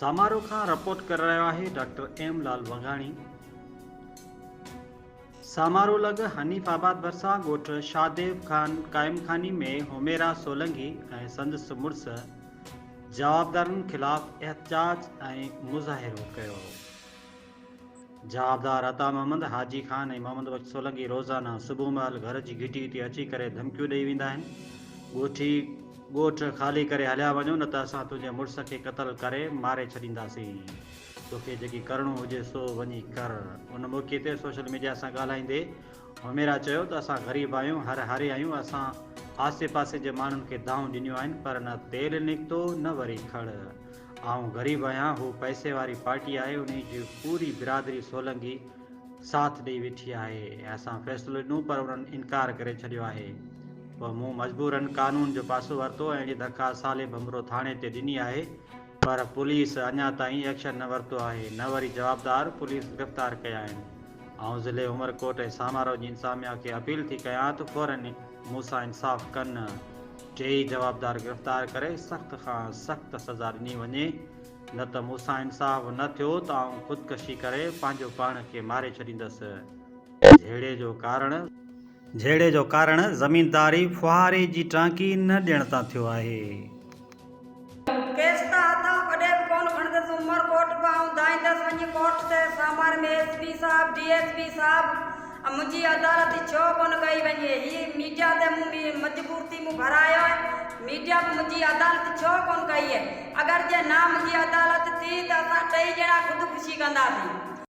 समारोह खां रिपोर्ट कर रहा है डॉक्टर एम लाल वघाणी। समारोह लॻ हनीफ़ाबाद भरिसां ॻोठ शादेव खान कायमखानी में हुमेरा सोलंकी ऐं संदसि मुड़ुस जवाबदारनि खिलाफ़ एहतजाज ऐं मुज़ाहिरो कयो। जवाबदार अता मोहम्मद, हाजी खान ऐं मोहम्मद बख्श सोलंकी रोज़ाना सुबुह महिल घर जी घिटी ते अची करे धमकियूं ॾेई वेंदा आहिनि। ॻोठ ख़ाली करे हलिया वञो, न त असां तुंहिंजे मुड़ुस खे क़तल करे मारे छॾींदासीं। तोखे जेकी करणो हुजे सो वञी कर। उन मौक़े ते सोशल मीडिया सां ॻाल्हाईंदे हुमेरा चयो त असां ग़रीब आहियूं, हर हारे आहियूं। असां आसे पासे जे माण्हुनि खे दाऊं ॾिनियूं आहिनि, पर न तेल निकितो न वरी खड़। आऊं ग़रीब आहियां, हू पैसे वारी पार्टी आहे, उन जी पूरी बिरादरी सोलंकी साथ ॾेई वेठी आहे। असां फ़ैसिलो ॾिनो पर उन्हनि इनकार करे छॾियो आहे। पोइ मूं मजबूरन कानून जो पासो वरितो ऐं दरख़्वास्त साले भमरो थाणे ते ॾिनी आहे, पर पुलिस अञा ताईं एक्शन न वरितो आहे, न वरी जवाबदार पुलिस गिरफ़्तार कया आहिनि। आऊं ज़िले उमरकोट ऐं समारोह जी इंतज़ामिया खे अपील थी कयां त फ़ौरन मूंसां इंसाफ़ कनि। टेई जवाबदार गिरफ़्तार करे सख़्त खां सख़्त सज़ा ॾिनी वञे, न त मूंसां इंसाफ़ न थियो त आऊं ख़ुदकशी करे पंहिंजो पाण खे मारे छॾींदसि। झेड़े जो कारण ज़मीनदारी फुहारे जी टांकी न ॾियण तां थियो आहे। केस त हथां कॾहिं बि कोन खणंदसि। उमरकोट बि आऊं दाईंदसि वञी कोर्ट ते सामार में एसपी साहब, डीएसपी साहब मुंहिंजी अदालत छो कोन कई वञे। हीअ मीडिया ते मूं मजबूर थी मूं भरायो आहे। मीडिया बि मुंहिंजी अदालत छो कोन कई आहे। अगरि जे ना मुंहिंजी अदालत थी त असां टई ॼणा ख़ुदकुशी कंदासीं।